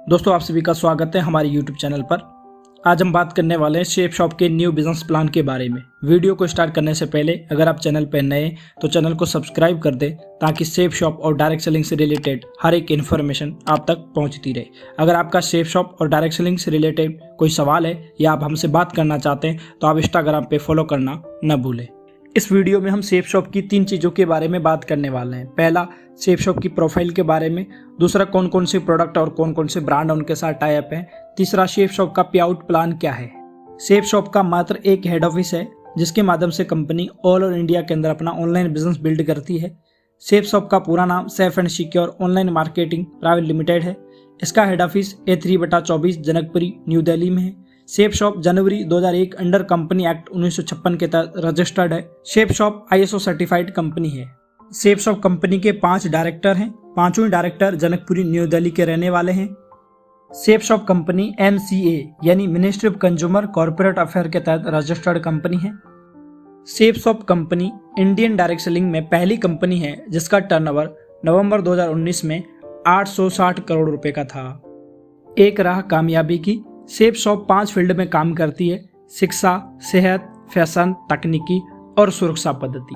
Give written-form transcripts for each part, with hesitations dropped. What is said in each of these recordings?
दोस्तों आप सभी का स्वागत है हमारे YouTube चैनल पर। आज हम बात करने वाले हैं शेप शॉप के न्यू बिजनेस प्लान के बारे में। वीडियो को स्टार्ट करने से पहले अगर आप चैनल पर नए तो चैनल को सब्सक्राइब कर दें ताकि शेप शॉप और डायरेक्ट सेलिंग से रिलेटेड हर एक इन्फॉर्मेशन आप तक पहुंचती रहे। अगर आपका शेप शॉप और डायरेक्ट सेलिंग से रिलेटेड कोई सवाल है या आप हमसे बात करना चाहते हैं तो आप इंस्टाग्राम पे फॉलो करना न भूलें। इस वीडियो में हम शेप शॉप की 3 चीज़ों के बारे में बात करने वाले हैं। पहला, शेप शॉप की प्रोफाइल के बारे में। दूसरा, कौन कौन से प्रोडक्ट और कौन कौन से ब्रांड उनके साथ टाई अप हैं। तीसरा, शेप शॉप का पे आउट प्लान क्या है। शेप शॉप का मात्र एक हेड ऑफिस है जिसके माध्यम से कंपनी ऑल ओवर इंडिया के अंदर अपना ऑनलाइन बिजनेस बिल्ड करती है। शेप शॉप का पूरा नाम safe and secure online marketing private limited है। इसका head office A3/24 Janakpuri new Delhi में है। शेप शॉप जनवरी 2001 अंडर कंपनी एक्ट 1956 के तहत रजिस्टर्ड है। Shape shop ISO certified company है। शेप शॉप कंपनी के 5 डायरेक्टर हैं। 5वें डायरेक्टर जनकपुरी न्यू दिल्ली के रहने वाले हैं। शेप शॉप कंपनी MCA यानी ministry of consumer corporate affair के तहत रजिस्टर्ड कंपनी है। Shape shop company Indian direct selling में पहली कंपनी है जिसका टर्नओवर नवंबर 2019 में 860 करोड़ रुपए का था। एक राह कामयाबी की। शेप शॉप 5 फील्ड में काम करती है: शिक्षा, सेहत, फैशन, तकनीकी और सुरक्षा पद्धति।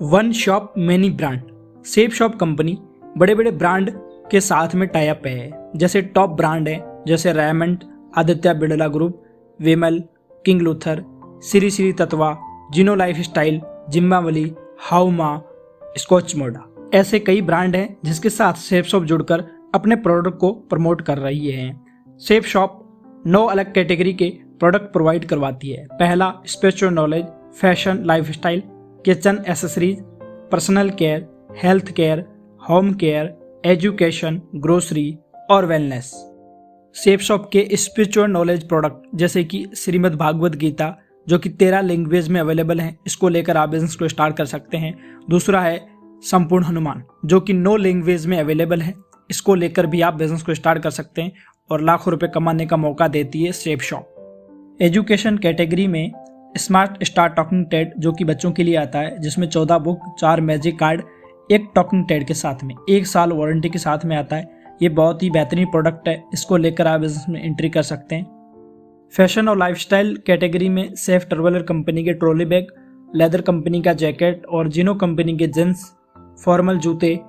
One shop many brand. Shape shop company बड़े बड़े ब्रांड के साथ में टाई अप है। जैसे टॉप ब्रांड है जैसे रेमंड, आदित्य बिड़ला ग्रुप, विमल, किंग लूथर, श्री श्री तत्वा, जिनो लाइफ स्टाइल, जिम्बावली, हाउमा, स्कॉच मोडा। ऐसे कई ब्रांड हैं जिसके साथ शेप शॉप जुड़कर अपने प्रोडक्ट को प्रमोट कर रही है। शेप शॉप 9 अलग कैटेगरी के प्रोडक्ट प्रोवाइड करवाती है। पहला, spiritual knowledge, fashion, lifestyle, kitchen accessories, personal care, health care, home care, education, grocery और वेलनेस। शेप शॉप के स्पिरिचुअल नॉलेज प्रोडक्ट जैसे कि श्रीमद् भागवत गीता जो कि 13 लैंग्वेज में अवेलेबल है, इसको लेकर आप बिजनेस को स्टार्ट कर सकते हैं। दूसरा है संपूर्ण हनुमान जो कि 9 लैंग्वेज में अवेलेबल है, इसको लेकर भी आप बिजनेस को स्टार्ट कर सकते हैं और लाखों रुपए कमाने का मौका देती है शेप शॉप। एजुकेशन कैटेगरी में स्मार्ट स्टार टॉकिंग टेड जो कि बच्चों के लिए आता है, जिसमें 14 book, 4 magic card, 1 talking Ted के साथ में 1 साल वारंटी के साथ में आता है। ये बहुत ही बेहतरीन प्रोडक्ट है, इसको लेकर आप बिजनेस में एंट्री कर सकते हैं। फैशन और लाइफस्टाइल कैटेगरी में सेफ ट्रेवलर कंपनी के ट्रॉली बैग, लेदर कंपनी का जैकेट और जिनो कंपनी के जींस, फॉर्मल जूते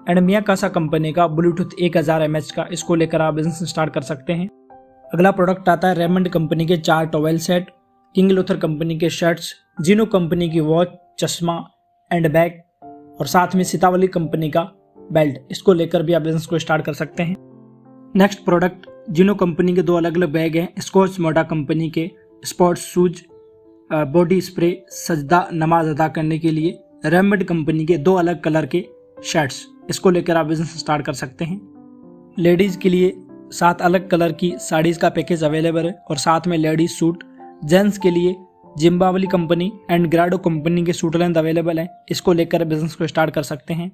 एंड मियाकासा कंपनी का ब्लूटूथ 1000 mAh का, इसको लेकर आप बिजनेस स्टार्ट कर सकते हैं। अगला प्रोडक्ट आता है रेमंड कंपनी के 4 towel set, king Luther company के शर्ट्स, जिनो कंपनी की वॉच, चश्मा एंड बैग और साथ में सीतावली कंपनी का बेल्ट, इसको लेकर भी आप बिजनेस को स्टार्ट कर सकते हैं। नेक्स्ट प्रोडक्ट जिनो कंपनी के 2 अलग अलग बैग हैं। स्कॉच मोडा कंपनी के स्पोर्ट्स शूज, बॉडी स्प्रे, सजदा नमाज अदा करने के लिए। रेमंड कंपनी के 2 अलग कलर के शर्ट्स, इसको लेकर आप बिजनेस स्टार्ट कर सकते हैं। लेडीज के लिए 7 अलग कलर की साड़ीज का पैकेज अवेलेबल है और साथ में लेडीज सूट। जेंट्स के लिए जिम्बावली कंपनी एंड ग्राडो कंपनी के सूट लेंथ अवेलेबल है, इसको लेकर बिजनेस को स्टार्ट कर सकते हैं।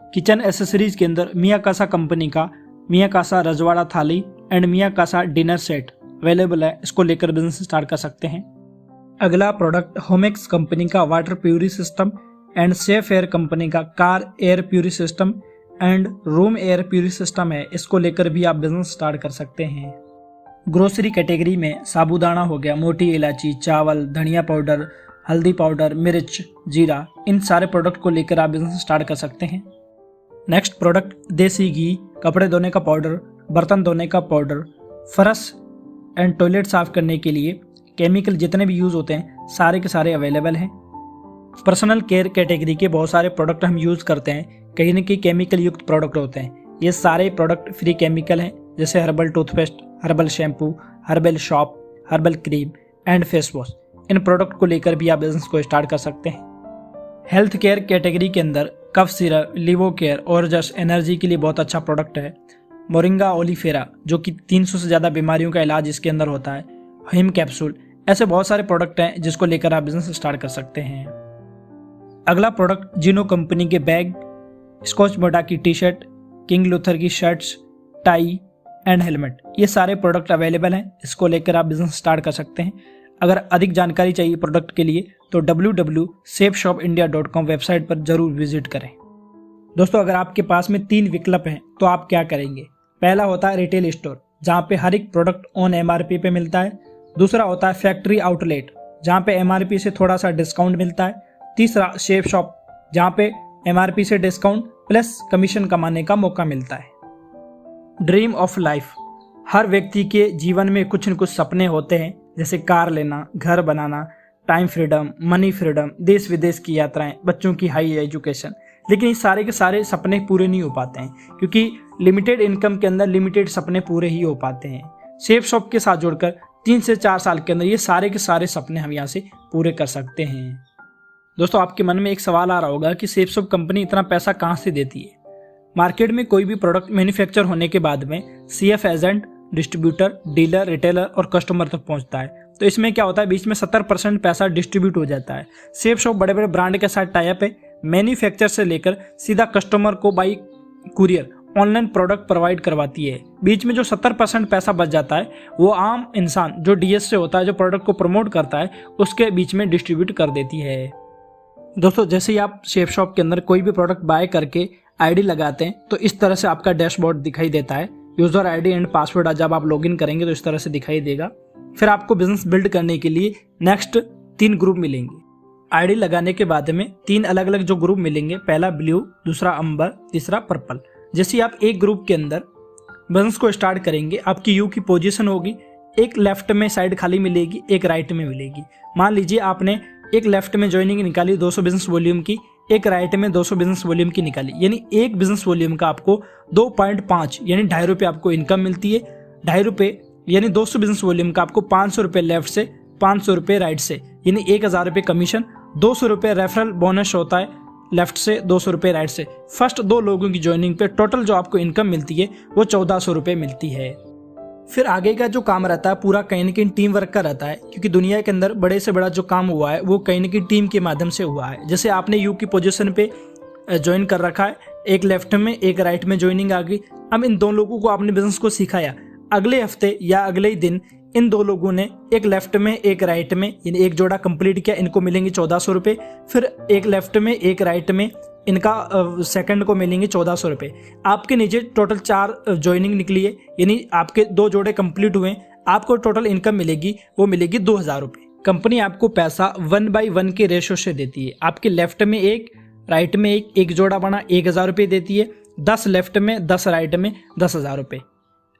किचन एसेसरीज के अंदर मियाकासा कंपनी का Miyacasa Rajwada thali and Miyacasa dinner set available है, इसको लेकर बिजनेस स्टार्ट कर सकते हैं। अगला प्रोडक्ट होमेक्स कंपनी का वाटर प्यूरी system and safe air company का कार एयर प्यूरी सिस्टम एंड रूम एयर प्यूरी सिस्टम है, इसको लेकर भी आप बिजनेस स्टार्ट कर सकते हैं। ग्रोसरी कैटेगरी में साबूदाना हो गया, मोटी इलायची, चावल, धनिया पाउडर, हल्दी पाउडर, मिर्च, जीरा, इन सारे प्रोडक्ट को लेकर आप बिजनेस स्टार्ट कर सकते हैं। नेक्स्ट प्रोडक्ट देसी घी, कपड़े धोने का पाउडर, बर्तन धोने का पाउडर, फर्श एंड टॉयलेट साफ करने के लिए केमिकल जितने भी यूज होते हैं सारे के सारे अवेलेबल हैं। पर्सनल केयर कैटेगरी के बहुत सारे प्रोडक्ट हम यूज करते हैं, कहीं न कहीं केमिकल युक्त प्रोडक्ट होते हैं। ये सारे प्रोडक्ट फ्री केमिकल हैं जैसे herbal toothpaste, herbal shampoo, herbal shop, herbal cream and face wash. In product को लेकर भी आप बिजनेस को स्टार्ट कर सकते हैं। हेल्थ केयर कैटेगरी के अंदर कफ सिरप, लिवो केयर और जस्ट एनर्जी के लिए बहुत अच्छा प्रोडक्ट है। मोरिंगा ओलिफेरा जो कि 300 से ज़्यादा बीमारियों का इलाज इसके अंदर होता है। हिम कैप्सूल, ऐसे बहुत सारे प्रोडक्ट हैं जिसको लेकर आप बिजनेस स्टार्ट कर सकते हैं। अगला प्रोडक्ट जिनो कंपनी के बैग, स्कॉच मोडा की टी शर्ट, किंग लूथर की शर्ट्स, टाई एंड हेलमेट, ये सारे प्रोडक्ट अवेलेबल हैं, इसको लेकर आप बिजनेस स्टार्ट कर सकते हैं। अगर अधिक जानकारी चाहिए प्रोडक्ट के लिए तो www.safeshopindia.com वेबसाइट पर जरूर विजिट करें। दोस्तों अगर आपके पास में 3 विकल्प हैं तो आप क्या करेंगे? पहला होता है रिटेल स्टोर, जहाँ पे हर एक प्रोडक्ट ऑन MRP पे मिलता है। दूसरा होता है फैक्ट्री आउटलेट, जहाँ पे MRP से थोड़ा सा डिस्काउंट मिलता है। तीसरा शेफ शॉप, जहाँ पे MRP से डिस्काउंट प्लस कमीशन कमाने का मौका मिलता है। ड्रीम ऑफ लाइफ, हर व्यक्ति के जीवन में कुछ न कुछ सपने होते हैं, जैसे कार लेना, घर बनाना, टाइम फ्रीडम, मनी फ्रीडम, देश विदेश की यात्राएं, बच्चों की हाई एजुकेशन। लेकिन ये सारे के सारे सपने पूरे नहीं हो पाते हैं, क्योंकि लिमिटेड इनकम के अंदर लिमिटेड सपने पूरे ही हो पाते हैं। शेफ शॉप के साथ जोड़कर 3 से 4 साल के अंदर ये सारे के सारे सपने हम यहाँ से पूरे कर सकते हैं। दोस्तों, आपके मन में एक सवाल आ रहा होगा कि शेफ शॉप कंपनी इतना पैसा कहाँ से देती है। मार्केट में कोई भी प्रोडक्ट मैन्युफैक्चर होने के बाद में CF agent, distributor, dealer, retailer और कस्टमर तक पहुंचता है। तो इसमें क्या होता है, बीच में 70% पैसा डिस्ट्रीब्यूट हो जाता है। शेफ शॉप बड़े बड़े ब्रांड के साथ टाई अप है, मैन्युफैक्चर से लेकर सीधा कस्टमर को by courier online product provide करवाती है। बीच में जो 70% पैसा बच जाता है वो आम इंसान जो DS से होता है, जो प्रोडक्ट को प्रमोट करता है, उसके बीच में डिस्ट्रीब्यूट कर देती है। दोस्तों, जैसे ही आप शेफ शॉप के अंदर कोई भी प्रोडक्ट बाय करके ID लगाते हैं तो इस तरह से आपका डैशबोर्ड दिखाई देता है। यूजर ID एंड पासवर्ड जब आप लॉगिन करेंगे तो इस तरह से दिखाई देगा। फिर आपको बिजनेस बिल्ड करने के लिए नेक्स्ट 3 ग्रुप मिलेंगे। ID लगाने के बाद में 3 अलग अलग जो ग्रुप मिलेंगे, पहला ब्लू, दूसरा अंबर, तीसरा पर्पल। जैसे आप एक ग्रुप के अंदर बिजनेस को स्टार्ट करेंगे, आपकी यू की पोजीशन होगी, एक लेफ्ट में साइड खाली मिलेगी, एक राइट में मिलेगी। मान लीजिए आपने एक लेफ्ट में ज्वाइनिंग निकाली 200 बिजनेस वॉल्यूम की, एक राइट में 200 बिजनेस वॉल्यूम की निकाली, यानी एक बिजनेस वॉल्यूम का आपको 2.5 यानी ₹2.5 आपको इनकम मिलती है। ₹2.5 यानी 200 बिजनेस वॉल्यूम का आपको ₹500 लेफ्ट से, ₹500 राइट से, यानी ₹1000 कमीशन, ₹200 रेफरल बोनस होता है लेफ्ट से, ₹200 राइट से। फर्स्ट 2 लोगों की ज्वाइनिंग पे टोटल जो आपको इनकम मिलती है वो ₹1400 मिलती है। फिर आगे का जो काम रहता है पूरा कहीं न कहीं टीम वर्क का रहता है, क्योंकि दुनिया के अंदर बड़े से बड़ा जो काम हुआ है वो कहीं न कहीं टीम के माध्यम से हुआ है। जैसे आपने यू की पोजीशन पे ज्वाइन कर रखा है, एक लेफ्ट में एक राइट में ज्वाइनिंग आ गई। अब इन 2 लोगों को आपने बिजनेस को सिखाया, अगले हफ्ते या अगले ही दिन इन 2 लोगों ने एक लेफ्ट में एक राइट में यानी एक जोड़ा कंप्लीट किया, इनको मिलेंगे ₹1400। फिर एक लेफ्ट में एक राइट में इनका सेकंड को मिलेंगे ₹1400। आपके नीचे टोटल 4 ज्वाइनिंग निकली है, यानी आपके 2 जोड़े कंप्लीट हुए, आपको टोटल इनकम मिलेगी वो मिलेगी ₹2000। कंपनी आपको पैसा 1/1 के रेशो से देती है। आपके लेफ्ट में एक, राइट में एक जोड़ा बना ₹1000 देती है, 10 लेफ्ट में 10 राइट में ₹10,000।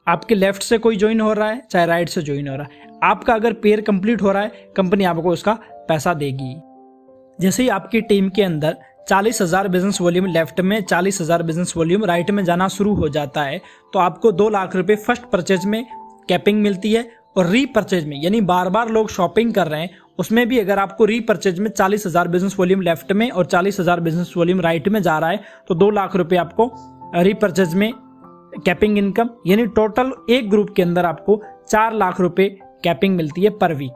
आपके लेफ्ट से कोई ज्वाइन हो रहा है चाहे राइट से ज्वाइन हो रहा है, आपका अगर पेयर कंप्लीट हो रहा है कंपनी आपको उसका पैसा देगी। जैसे ही आपकी टीम के अंदर 40,000 बिजनेस वॉल्यूम लेफ्ट में, 40,000 बिजनेस वॉल्यूम राइट में जाना शुरू हो जाता है तो आपको ₹2 लाख फर्स्ट परचेज में कैपिंग मिलती है। और रीपरचेज में यानी बार बार लोग शॉपिंग कर रहे हैं, उसमें भी अगर आपको रीपरचेज में 40,000 बिजनेस वॉल्यूम लेफ्ट में और 40,000 बिजनेस वॉल्यूम राइट में जा रहा है तो ₹2 लाख आपको रीपरचेज में कैपिंग इनकम, यानी टोटल एक ग्रुप के अंदर आपको ₹4 लाख कैपिंग मिलती है पर वीक।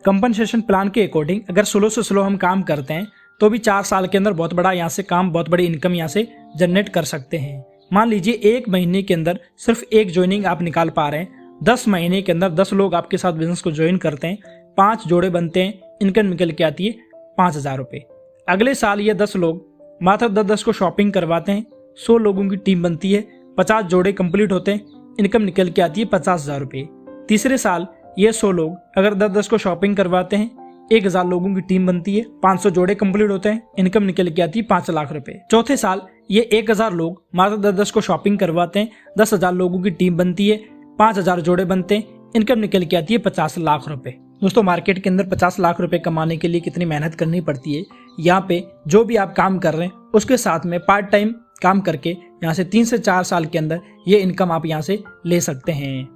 कंपनसेशन प्लान के अकॉर्डिंग अगर स्लो से स्लो हम काम करते हैं तो भी 4 साल के अंदर बहुत बड़ा यहाँ से काम, बहुत बड़ी इनकम यहाँ से जनरेट कर सकते हैं। मान लीजिए 1 महीने के अंदर सिर्फ एक ज्वाइनिंग आप निकाल पा रहे हैं, 10 महीने के अंदर 10 लोग आपके साथ बिजनेस को ज्वाइन करते हैं, 5 जोड़े बनते हैं, इनकम निकल के आती है ₹5000। अगले साल ये 10 लोग मात्र 10-10 को शॉपिंग करवाते हैं, 100 लोगों की टीम बनती है, 50 जोड़े कंप्लीट होते हैं, इनकम निकल के आती है ₹50,000। तीसरे साल ये 100 लोग अगर 10-10 को शॉपिंग करवाते हैं, 1000 लोगों की टीम बनती है, 500 जोड़े कंप्लीट होते हैं, इनकम निकल के आती है ₹5 लाख। चौथे साल ये 1000 लोग मात्र 10-10 को शॉपिंग करवाते हैं, 10,000 लोगों की टीम बनती है, 5000 जोड़े बनते हैं, इनकम निकल के आती है ₹50 लाख। दोस्तों, मार्केट के अंदर ₹50 लाख कमाने के लिए कितनी मेहनत करनी पड़ती है। यहाँ पे जो भी आप काम कर रहे हैं उसके साथ में पार्ट टाइम काम करके यहाँ से 3 से 4 साल के अंदर ये इनकम आप यहाँ से ले सकते हैं।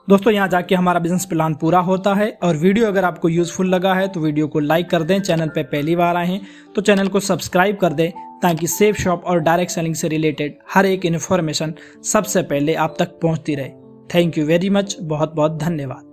दोस्तों, यहाँ जाके हमारा बिजनेस प्लान पूरा होता है। और वीडियो अगर आपको यूजफुल लगा है तो वीडियो को लाइक कर दें, चैनल पे पहली बार आए हैं तो चैनल को सब्सक्राइब कर दें, ताकि सेफ शॉप और डायरेक्ट सेलिंग से रिलेटेड हर एक इन्फॉर्मेशन सबसे पहले आप तक पहुँचती रहे। थैंक यू वेरी मच, बहुत बहुत धन्यवाद।